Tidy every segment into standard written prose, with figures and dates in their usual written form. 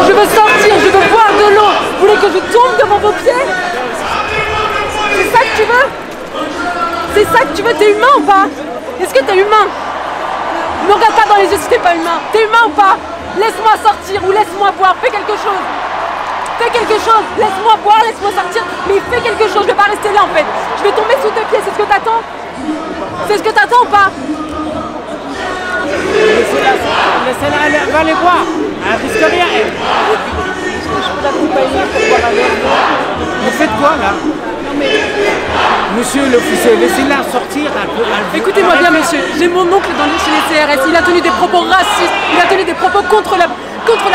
Je veux sortir, je veux boire de l'eau. Vous voulez que je tombe devant vos pieds? C'est ça que tu veux? C'est ça que tu veux? T'es humain ou pas? Est-ce que t'es humain? Ne regarde pas dans les yeux si t'es pas humain. T'es humain ou pas? Laisse-moi sortir ou laisse-moi boire. Fais quelque chose. Fais quelque chose. Laisse-moi boire, laisse-moi sortir. Mais fais quelque chose. Je vais pas rester là en fait. Je vais tomber sous tes pieds. C'est ce que t'attends? C'est ce que t'attends ou pas? Laissez-la, elle va aller boire. Elle risque rien, elle. Vous faites quoi là? Monsieur l'officier, laissez-la sortir. Écoutez-moi bien, monsieur. J'ai mon oncle chez les CRS. Il a tenu des propos racistes. Il a tenu des propos contre la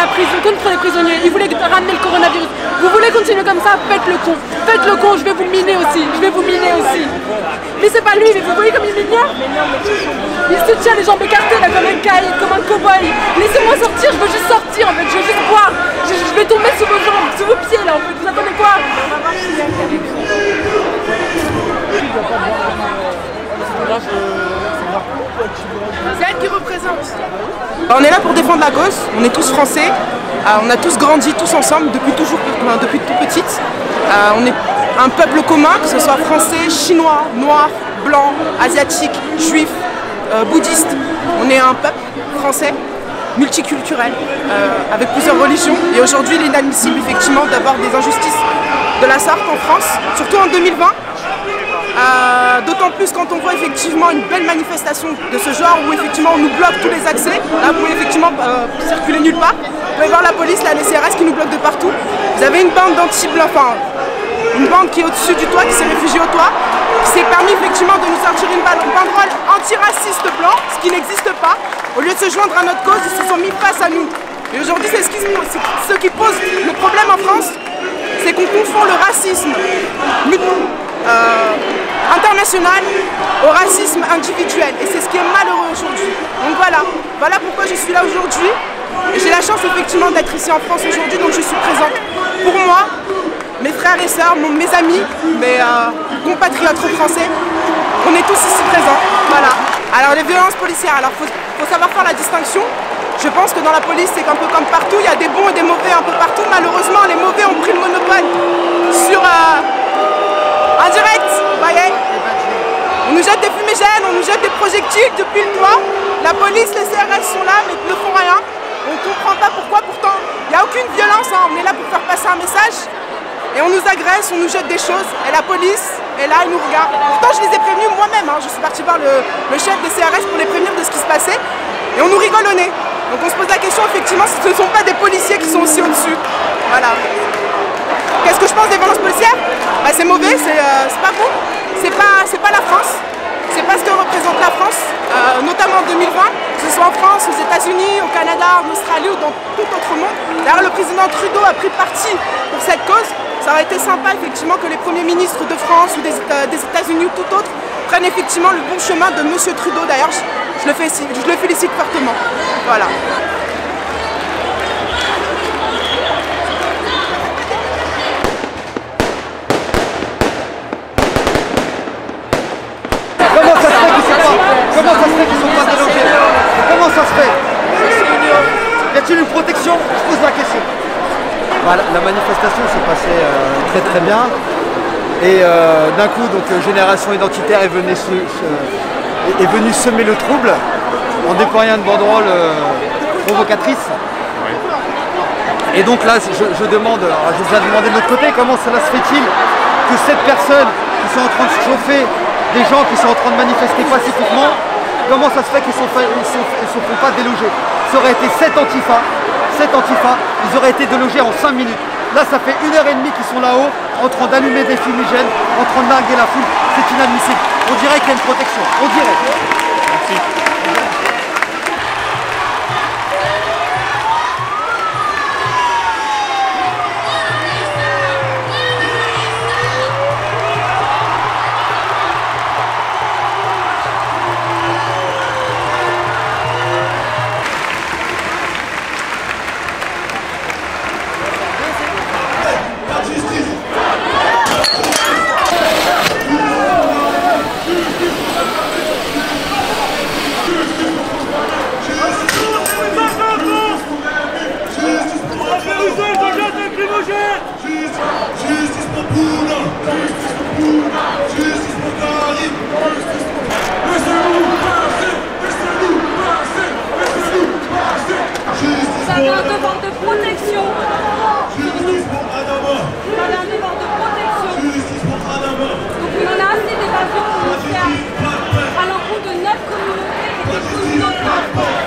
prison, contre les prisonniers. Il voulait ramener le coronavirus. Vous voulez continuer comme ça? Faites le con. Faites le con. Je vais vous miner aussi. Je vais vous miner aussi. Mais c'est pas lui. Mais vous voyez comme il m'ignore? Il se tient les jambes écartées là comme un caïd, comme un cow-boy. Laissez-moi sortir. Je veux juste sortir en fait. Je veux juste boire. Je vais tomber sous vos jambes, sous vos pieds là en fait. Vous attendez quoi? C'est elle qui représente. On est là pour défendre la cause, on est tous français, on a tous grandi tous ensemble depuis tout petite. On est un peuple commun, que ce soit français, chinois, noir, blanc, asiatique, juif, bouddhiste. On est un peuple français, multiculturel, avec plusieurs religions. Et aujourd'hui, il est inadmissible effectivement d'avoir des injustices de la sorte en France, surtout en 2020. D'autant plus quand on voit effectivement une belle manifestation de ce genre où effectivement on nous bloque tous les accès. Là vous pouvez effectivement circuler nulle part. Vous pouvez voir la police, là les CRS qui nous bloquent de partout. Vous avez une bande d'anti-blancs, enfin une bande qui est au-dessus du toit, qui s'est réfugiée au toit, qui s'est permis effectivement de nous sortir une banderole antiraciste blanc, ce qui n'existe pas. Au lieu de se joindre à notre cause, ils se sont mis face à nous. Et aujourd'hui c'est ce qui pose le problème en France, c'est qu'on confond le racisme international au racisme individuel et c'est ce qui est malheureux aujourd'hui. Donc voilà pourquoi je suis là aujourd'hui et j'ai la chance effectivement d'être ici en France aujourd'hui, donc je suis présente pour moi, mes frères et sœurs, mes amis, mes compatriotes français, on est tous ici présents, voilà. Alors les violences policières, alors faut savoir faire la distinction. Je pense que dans la police c'est un peu comme partout, il y a des bons et des mauvais un peu partout. Malheureusement les mauvais ont pris le monopole sur en direct, vous voyez. On nous jette des fumigènes, on nous jette des projectiles depuis le toit. La police, les CRS sont là mais ne font rien. On ne comprend pas pourquoi, pourtant il n'y a aucune violence, hein. On est là pour faire passer un message. Et on nous agresse, on nous jette des choses. Et la police est là, ils nous regardent. Pourtant je les ai prévenus moi-même, hein. Je suis partie voir le chef des CRS pour les prévenir de ce qui se passait. Et on nous rigole au nez. Donc on se pose la question effectivement si ce ne sont pas des policiers qui sont aussi au-dessus. Voilà. Qu'est-ce que je pense des violences policières? C'est mauvais, c'est pas bon. C'est pas la France. C'est pas ce que représente la France, notamment en 2020, que ce soit en France, aux États-Unis, au Canada, en Australie ou dans tout autre monde. D'ailleurs, le président Trudeau a pris parti pour cette cause. Ça aurait été sympa effectivement que les premiers ministres de France ou des États-Unis ou tout autre prennent effectivement le bon chemin de M. Trudeau. D'ailleurs, je le félicite fortement. Voilà. Comment ça se fait qu'ils sont pas délogés? Comment ça se fait? Y a-t-il une protection? Je pose la question. Voilà, la manifestation s'est passée très bien. Et d'un coup, donc, Génération Identitaire est venue semer le trouble en déployant une banderole provocatrice. Et donc là, je demande, je vous ai demandé de l'autre côté, comment cela se fait-il que cette personne qui sont en train de se chauffer, des gens qui sont en train de manifester pacifiquement, comment ça se fait qu'ils ne se font pas déloger? Ça aurait été 7 antifas, ils auraient été délogés en 5 minutes. Là, ça fait 1h30 qu'ils sont là-haut, en train d'allumer des fumigènes, en train de narguer la foule. C'est inadmissible. On dirait qu'il y a une protection. On dirait. Merci. Vous avez un devoir de protection. Vous avez un devoir de protection. Donc il en a assez d'évasion communautaire à l'encontre de notre communauté et des communautés en France.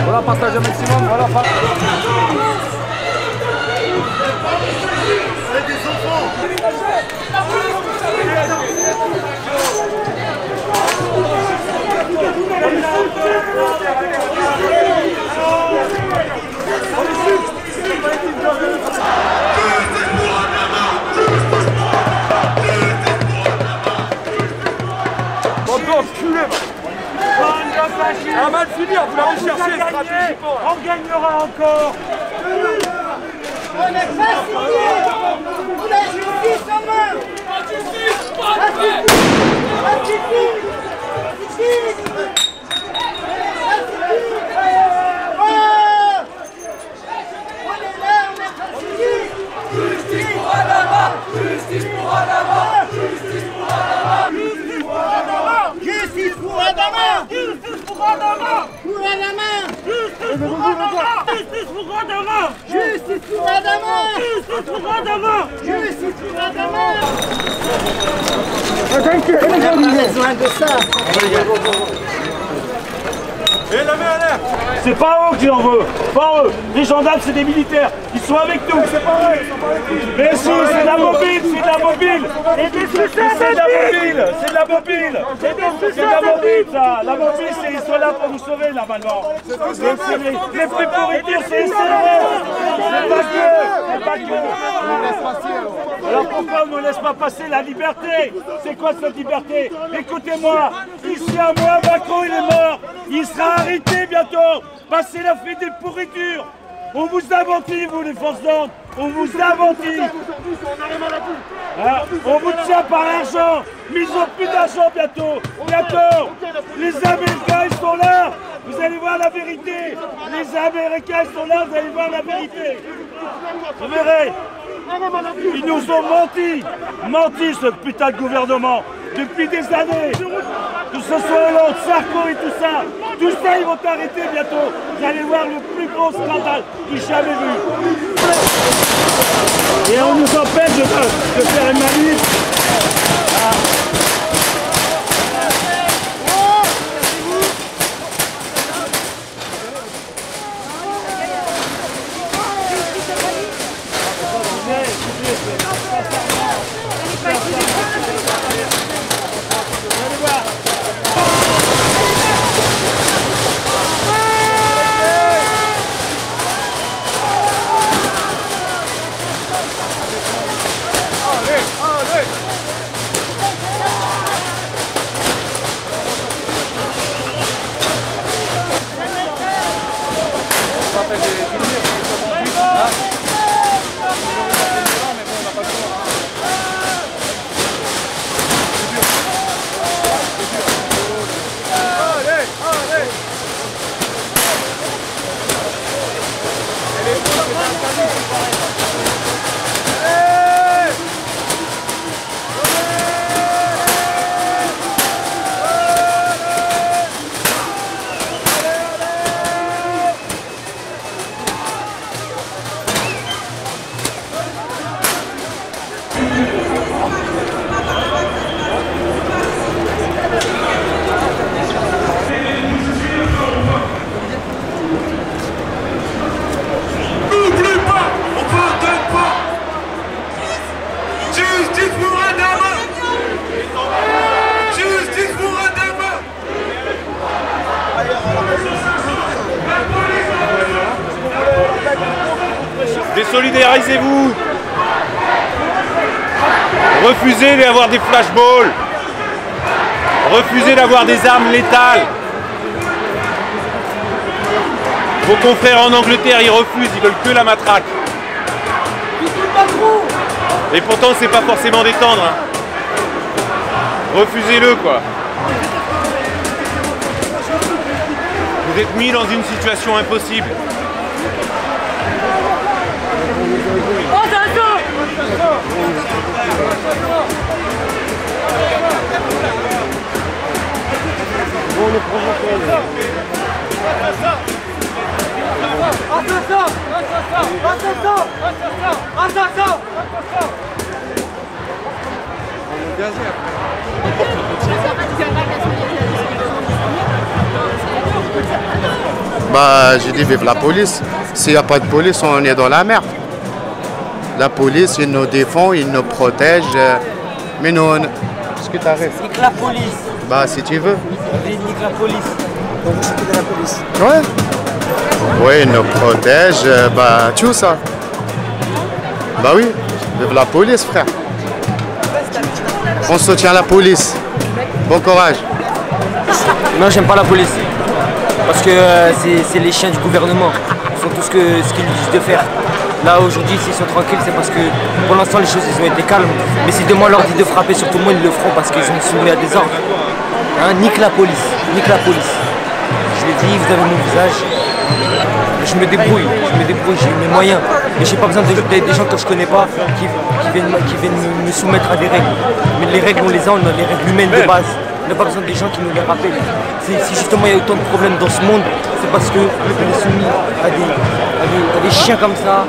Voilà, partage un maximum, voilà. C'est des enfants. Ça va mal finir, vous l'avez cherché stratégiquement. On gagnera encore. On n'est pas signé. La justice en main. La justice, pas de paix. La justice. On est là, on est pas signé. Justice pour Adama. Justice pour Adama. Justice pour Adama. Justice pour Adama. Justice pour Adama. Justice pour Adama. Pour Adama. Justice pour Adama. Justice pour Adama. Justice pour Adama. Justice pour Adama. Justice pour Adama. On a besoin de ça. Et la main à l'air. C'est pas eux qui en veut, pas eux. Les gendarmes, c'est des militaires. Ils sont avec nous. C'est pas vrai. Mais si, c'est de la mobile, c'est de la mobile. C'est de la mobile, c'est de la mobile. C'est de la mobile, ça. La mobile, c'est ils sont là pour nous sauver, là, maintenant. Les plus pourritures, c'est les CRS. C'est pas que. C'est pas que. Alors pourquoi on ne laisse pas passer la liberté? C'est quoi cette liberté? Écoutez-moi, ici à moi, Macron, il est mort. Il sera arrêté bientôt. Passez la fête des pourritures. On vous a menti, vous les forces d'ordre. On vous a menti. Hein, on vous tient par l'argent. Mais ils n'ont plus d'argent bientôt. Bientôt. Les Américains, ils sont là. Vous allez voir la vérité. Les Américains, ils sont là. Vous allez voir la vérité. Vous verrez. Ils nous ont menti. Menti, ce putain de gouvernement. Depuis des années. Que ce soit Hollande, Sarko et tout ça, ils vont arrêter bientôt. Vous allez voir le plus gros scandale du jamais vu. Et on nous empêche de faire une manif. Désolidarisez-vous. Refusez d'avoir des flashballs. Refusez d'avoir des armes létales. Vos confrères en Angleterre, ils refusent, ils veulent que la matraque. Et pourtant, c'est pas forcément détendre. Hein. Refusez-le, quoi. Vous êtes mis dans une situation impossible. Bah, j'ai dit vive la police. S'il n'y a pas de police, on est dans la merde. La police, il nous défend, il nous protège. Mais nous, qu'est-ce que t'arrives? Nique la police. Bah, si tu veux. Nique la police. Donc vous s'occupez de la police. Ouais. Oui, il nous protège. Bah, tout ça. Bah oui, vive la police, frère. On soutient la police. Bon courage. Non, j'aime pas la police. Parce que c'est les chiens du gouvernement. Ils font tout ce qu'ils nous disent de faire. Là, aujourd'hui, s'ils sont tranquilles, c'est parce que pour l'instant, les choses ils ont été calmes. Mais si demain on leur dit de frapper sur tout le monde, ils le feront parce qu'ils ont soumis à des ordres. Hein, nique la police. Nique la police. Je l'ai dit, vous avez mon visage. Je me débrouille, j'ai mes moyens. Mais j'ai pas besoin des gens que je connais pas qui viennent me soumettre à des règles. Mais les règles, on les a les règles humaines de base. On n'a pas besoin des gens qui nous les rappellent. Si justement il y a autant de problèmes dans ce monde, c'est parce qu'on est soumis à des chiens comme ça,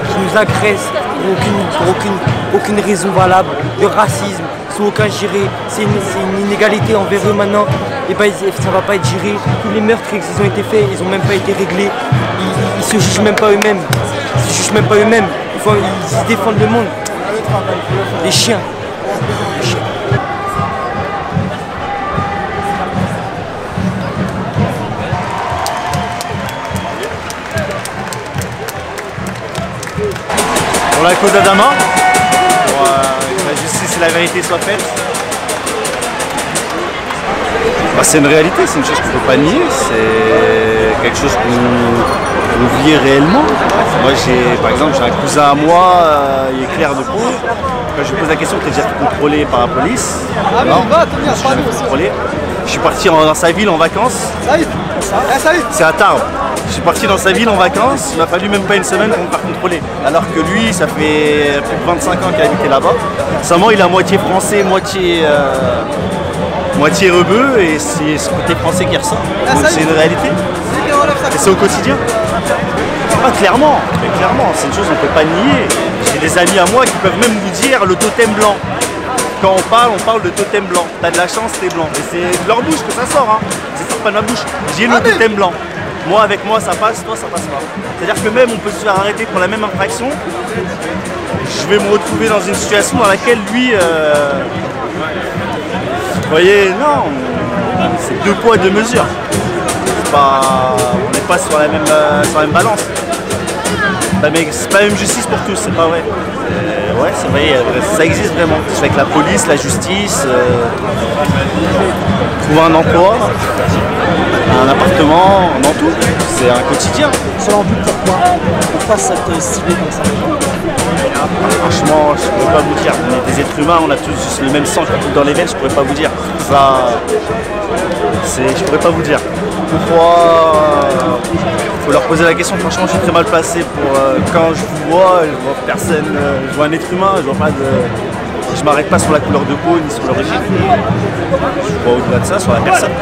qui nous agressent pour aucune raison valable, de racisme, sans aucun géré. C'est une inégalité envers eux maintenant. Et ben ça va pas être géré. Tous les meurtres qui ont été faits, ils n'ont même pas été réglés. Ils se jugent même pas eux-mêmes. Ils se jugent même pas eux-mêmes. Ils se défendent le monde. Les chiens. Les chiens. Pour la cause d'Adama, pour que la justice et la vérité soient faites. Bah, c'est une réalité, c'est une chose qu'il ne faut pas nier. C'est quelque chose qu'on vit réellement. Moi, par exemple, j'ai un cousin à moi, il est clair de peau. Quand je lui pose la question, t'es déjà contrôlé par la police? Non, je suis jamais contrôlé. Je suis parti dans sa ville en vacances. C'est à Tarbes. Je suis parti dans sa ville en vacances, il m'a fallu même pas une semaine pour me faire contrôler. Alors que lui, ça fait plus de 25 ans qu'il a habité là-bas. Seulement, il est à moitié français, moitié rebeu, et c'est ce côté français qui ressort. Donc c'est une réalité. Et c'est au quotidien. Ah, clairement, c'est une chose qu'on ne peut pas nier. J'ai des amis à moi qui peuvent même vous dire le totem blanc. Quand on parle de totem blanc. T'as de la chance, t'es blanc. Et c'est de leur bouche que ça sort, hein. Ça sort pas de ma bouche. J'ai le totem blanc. Moi, avec moi, ça passe, toi, ça passe pas. C'est-à-dire que même on peut se faire arrêter pour la même infraction. Je vais me retrouver dans une situation dans laquelle lui... Vous voyez, non, c'est 2 poids 2 mesures. On n'est pas sur la même balance. C'est pas la même justice pour tous, c'est pas vrai. Ouais, c'est vrai, ça existe vraiment. C'est avec la police, la justice, trouver un emploi, un appartement, dans tout. C'est un quotidien. Selon vous, pourquoi cette ciblée comme ça? Franchement, je ne pourrais pas vous dire. On est des êtres humains, on a tous le même sang qui coule dans les veines, je ne pourrais pas vous dire. Ça, je pourrais pas vous dire. Pourquoi? Faut leur poser la question. Franchement, je suis très mal placé pour quand je vous vois personne. Je vois un être humain, je vois pas de. Je m'arrête pas sur la couleur de peau ni sur l'origine. Je vois au-delà de ça sur la personne.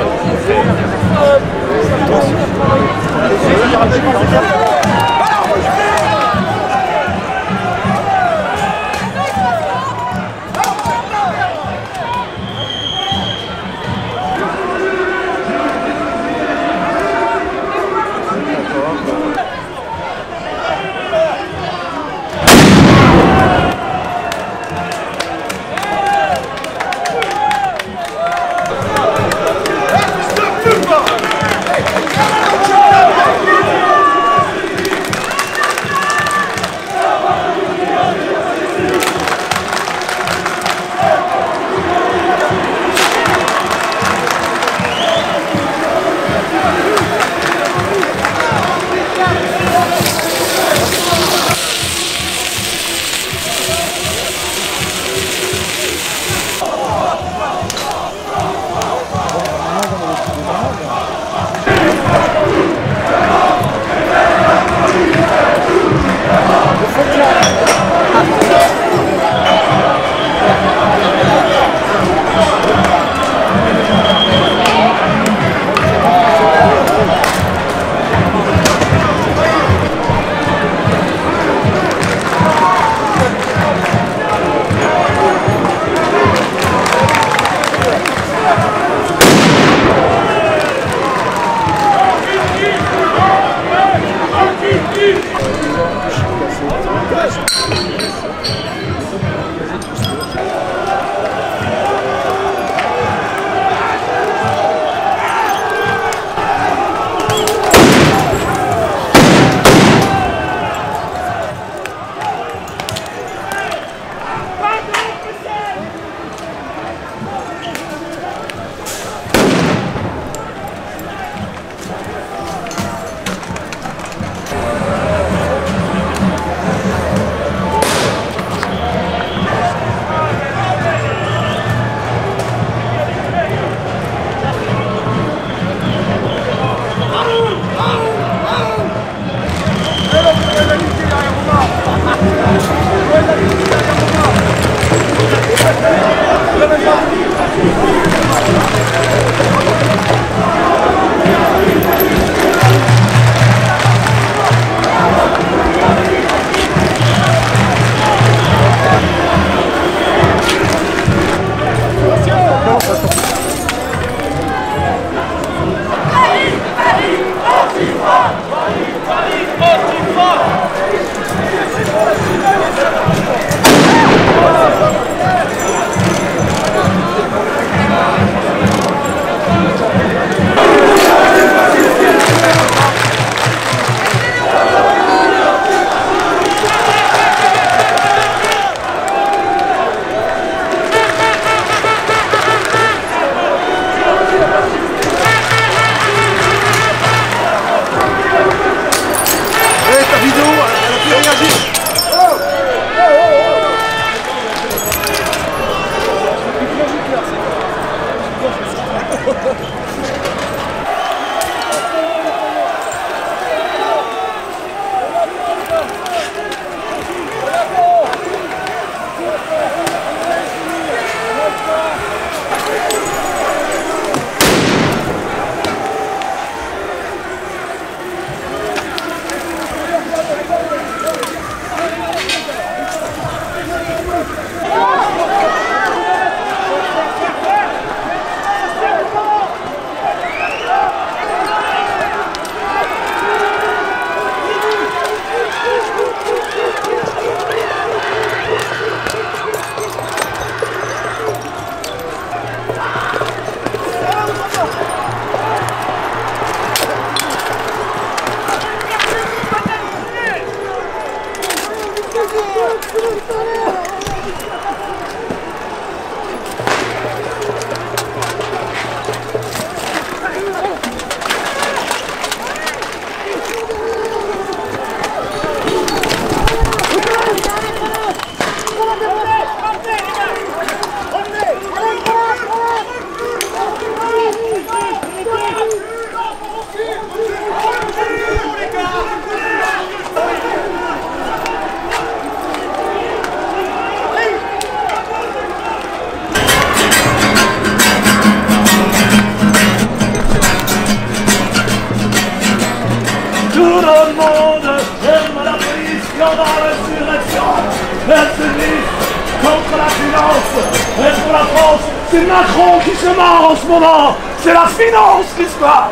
Contre la finance et pour la France, c'est Macron qui se marre en ce moment. C'est la finance l'histoire.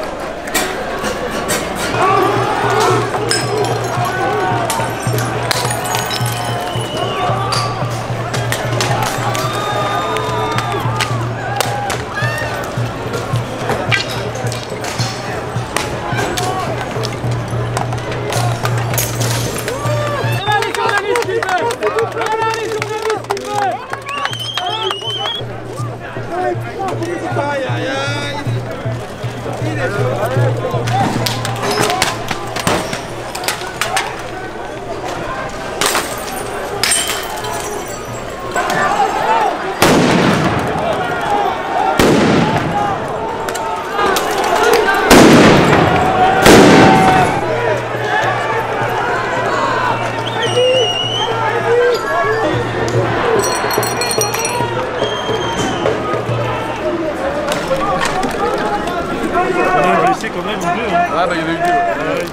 Quand même deux, hein. Ah bah il y avait eu deux.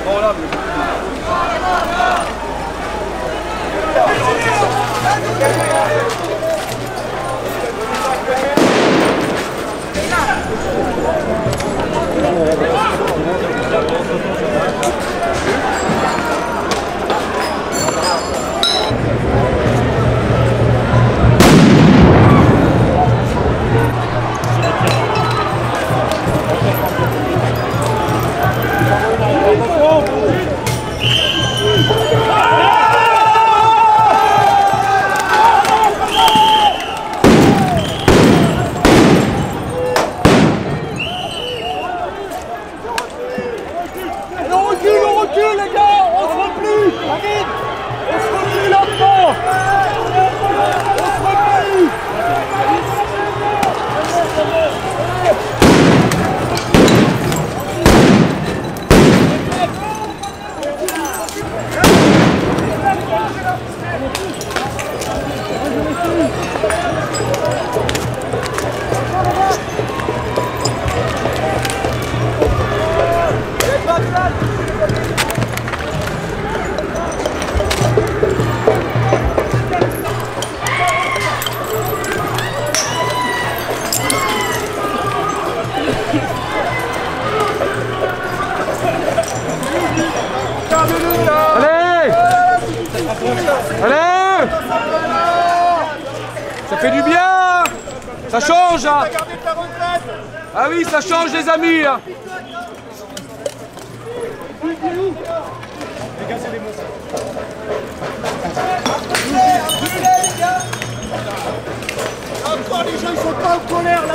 Bon là, Allez! Ça fait du bien! Ça change! Hein. Ah oui, ça change les amis! Hein. Encore les gens ils sont pas en colère là.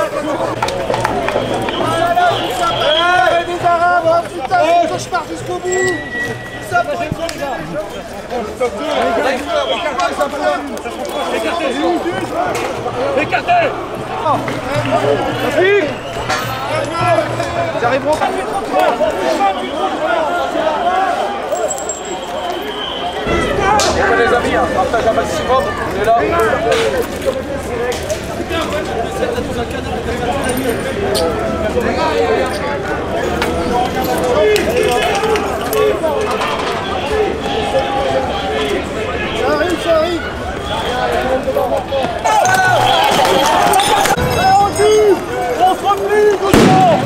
Des Arabes, oh, putain, il faut que je parte jusqu'au bout. Ça va, j'ai écartez. Ils arriveront pas. Les amis, hein, partage un maximum, on est là. Ça arrive, ça arrive. On se replie, doucement.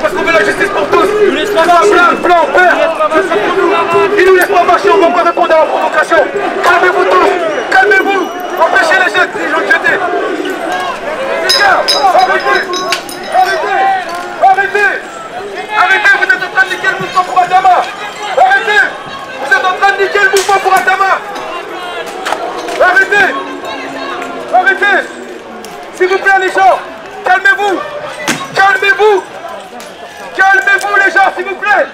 Parce qu'on veut la justice pour tous. Blanc, père, justice pour nous. Ils nous laissent pas marcher, on va pas répondre à la provocation. Calmez-vous tous, calmez-vous. Empêchez les gens de jeter. Les gars, arrêtez, arrêtez, vous êtes en train de niquer le mouvement pour Adama. Arrêtez, vous êtes en train de niquer le mouvement pour Adama. Arrêtez, s'il vous plaît les gens, calmez-vous. Calmez-vous les gens, s'il vous plaît.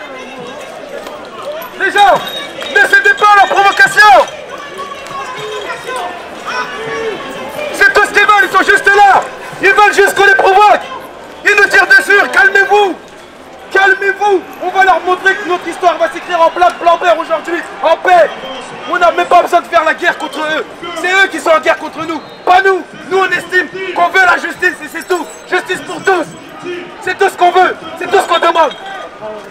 Les gens, ne cédez pas à la provocation. C'est tout ce qu'ils veulent, ils sont juste là. Ils veulent juste qu'on les provoque. Ils nous tirent dessus, calmez-vous. Calmez-vous. On va leur montrer que notre histoire va s'écrire en blanc-blanc aujourd'hui, en paix. On n'a même pas besoin de faire la guerre contre eux. C'est eux qui sont en guerre contre nous, pas nous. Nous on estime qu'on veut la justice et c'est tout. Justice pour tous. C'est tout ce qu'on veut, c'est tout ce qu'on demande.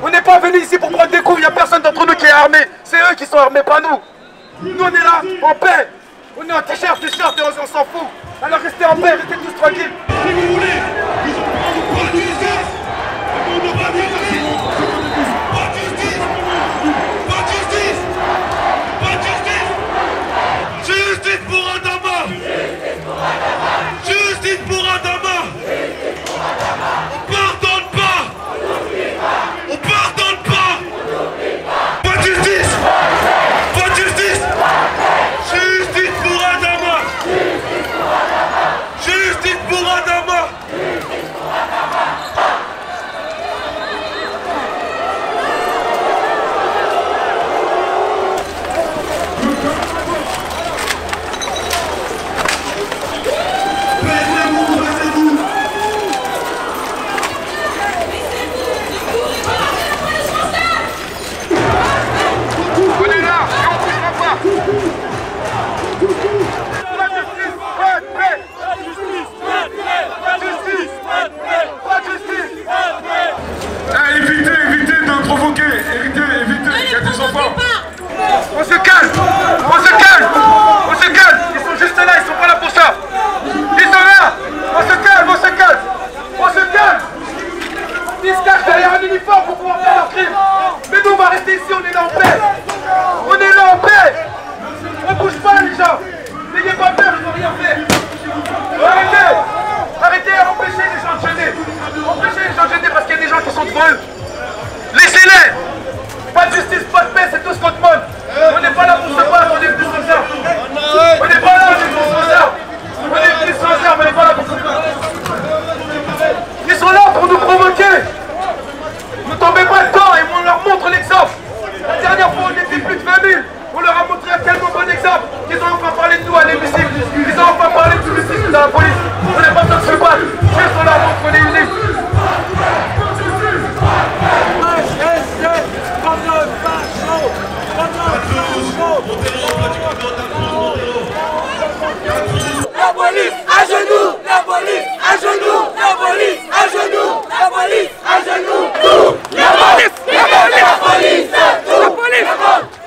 On n'est pas venu ici pour prendre des coups, il n'y a personne d'entre nous qui est armé. C'est eux qui sont armés, pas nous. Nous on est là, en paix. On est en t-shirt et on s'en fout. Alors restez en paix, restez tous tranquilles. Si vous voulez, pas de justice. Pas de justice. Pas de justice. Pas de justice. Pas de justice. Justice pour Adama. Justice pour Adama. On pardonne pas. On pardonne pas. Pas de justice. Pas de justice. Justice pour Adama. Justice pour Adama. Évitez de provoquer, évitez, il y a des enfants. On se calme, ils sont juste là, ils sont pas là pour ça. Ils sont là, on se calme. Ils se cachent derrière un uniforme pour pouvoir faire leur crime. Mais nous on va rester ici, on est là en paix. On bouge pas les gens, n'ayez pas peur, ils n'ont rien fait. Arrêtez, empêchez les gens de jeter. Parce qu'il y a des gens qui sont devant eux. criminels. Pas de justice, pas de paix, c'est tout ce qu'on demande. On n'est pas là pour se battre, on est plus sans armes. On n'est pas là, on est plus sans armes. On est plus sans armes, on n'est pas là pour se battre. Ils sont là pour nous provoquer. Ne tombez pas dedans et on leur montre l'exemple. La dernière fois, on était plus de 20 000. On leur a montré à quel bon exemple. Ils ont enfin parlé de nous à l'hémicycle. Ils ont enfin parlé de tout le système de la police. On n'est pas besoin de se battre. Juste on leur montre qu'on est unis. La police à genoux, la police à genoux, la police à genoux, la police à genoux, tout, la police, la police, tout, la police,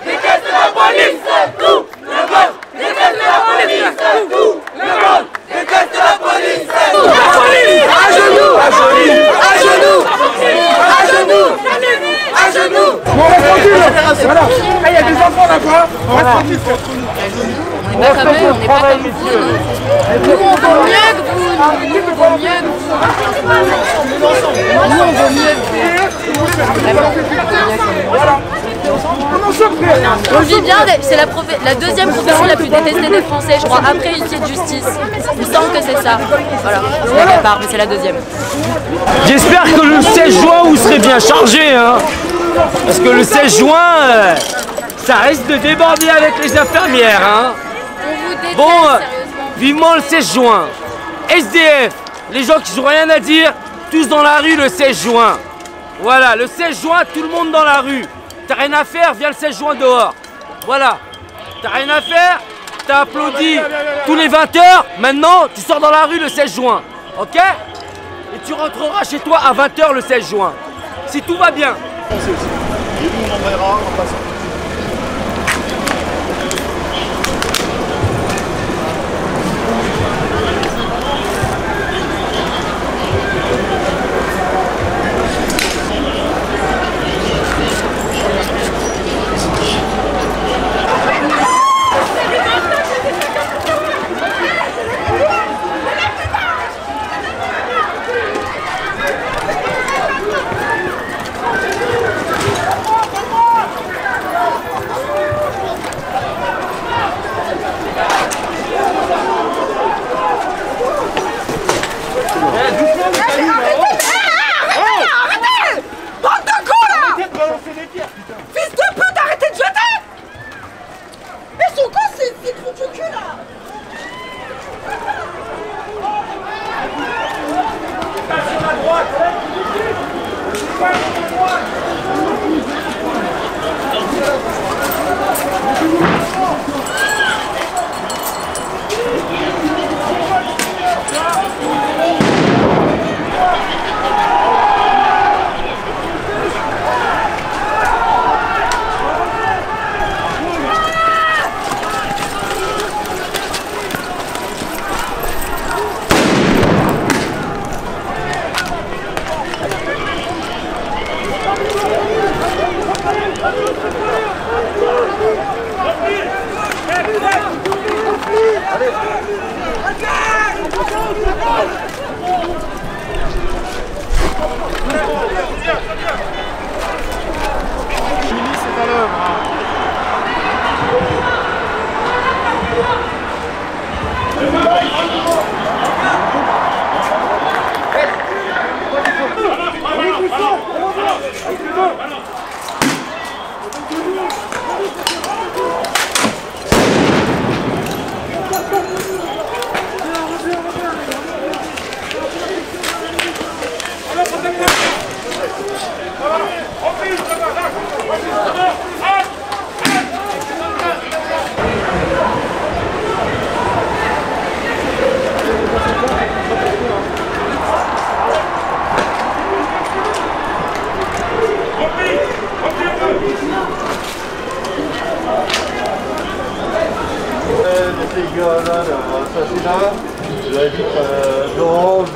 les caisses de la police, tout, le monde, les caisses de la police, tout, le monde, les caisses de la police, la police à genoux, à genoux, à genoux, à genoux, à genoux. On reste tranquille. Voilà. Il y a des enfants là-bas. On reste tranquille. On n'est pas comme eux, on n'est pas comme vous. Nous on vaut mieux que vous. Nous on vaut mieux que vous. Nous on vaut mieux que vous. On le vit bien, c'est la deuxième profession la plus détestée des Français, je crois, après huissier de justice. Il me semble que c'est ça. Voilà, je la prépare, mais c'est la deuxième. J'espère que le 16 juin vous serez bien chargé, hein. Parce que le 16 juin, ça risque de déborder avec les infirmières, hein. Bon, vivement le 16 juin. SDF, les gens qui n'ont rien à dire, tous dans la rue le 16 juin. Voilà, le 16 juin, tout le monde dans la rue. T'as rien à faire, viens le 16 juin dehors. Voilà. T'as rien à faire, t'as applaudi tous les 20 h. Maintenant, tu sors dans la rue le 16 juin. Ok? Et tu rentreras chez toi à 20 h le 16 juin. Si tout va bien. Et nous, on enverra en passant. l'assassinat, de la vie d'Orange.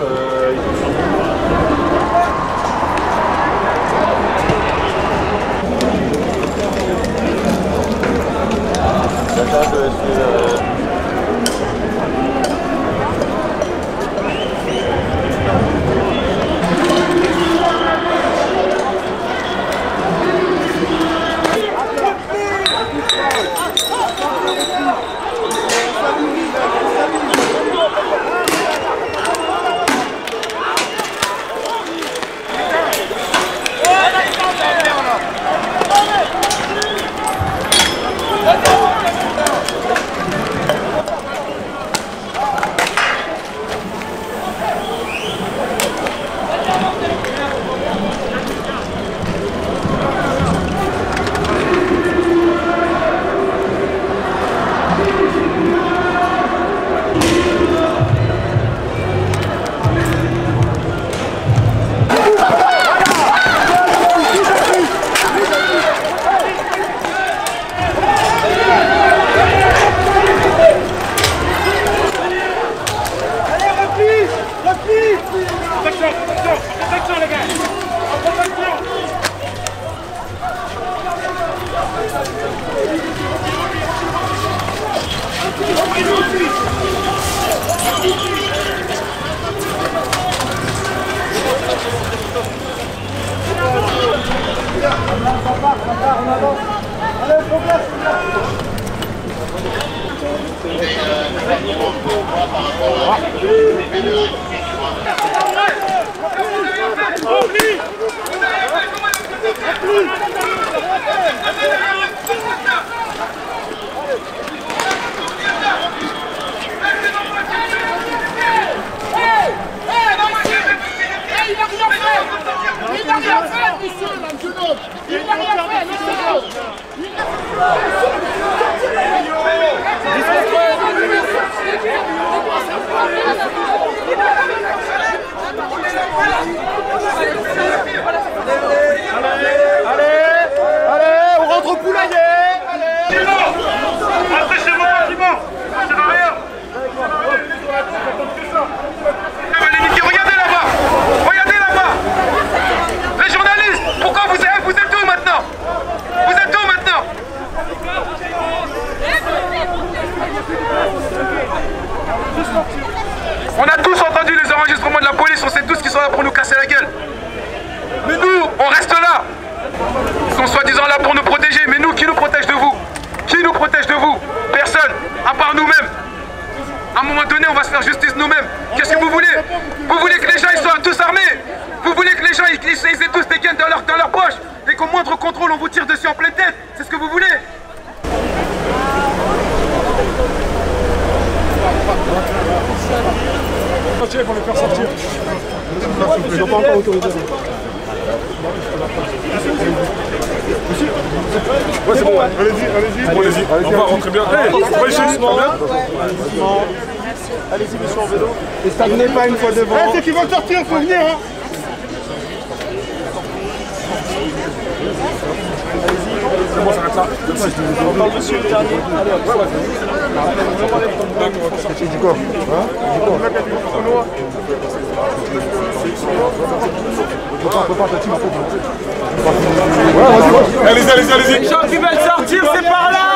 part, on avance. Allez, progresse. Il n'a rien fait, monsieur, là, jeune homme. Il n'a rien fait, laissez-le. Allez, on rentre au poulailler. Allez. Après chez moi, tranquillement. Ça sert à rien. Regardez là-bas. Regardez là-bas. Les journalistes, pourquoi vous êtes où maintenant? Vous êtes où maintenant? On a tous entendu les enregistrements de la police, on sait tous qu'ils sont là pour nous casser la gueule. Mais nous, on reste là. Ils sont soi-disant là pour nous protéger, mais nous, qui nous protège de vous? Qui nous protège de vous? Personne, à part nous-mêmes. À un moment donné, on va se faire justice nous-mêmes. Qu'est-ce que vous voulez? Vous voulez que les gens ils soient tous armés? Vous voulez que les gens ils aient tous des guns dans leur poche et qu'au moindre contrôle, on vous tire dessus en pleine tête? C'est ce que vous voulez? Sortir, pour les faire sortir. Ils n'ont pas encore autorisé. Ouais, c'est bon, allez-y. On va rentrer bien. Allez-y, monsieur en vélo. Et stagnez pas une fois devant. Ceux qui vont sortir, faut venir. C'est bon, ça reste là. On parle monsieur le dernier. Allez, c'est du corps. Allez-y. Les gens qui veulent sortir, c'est par là.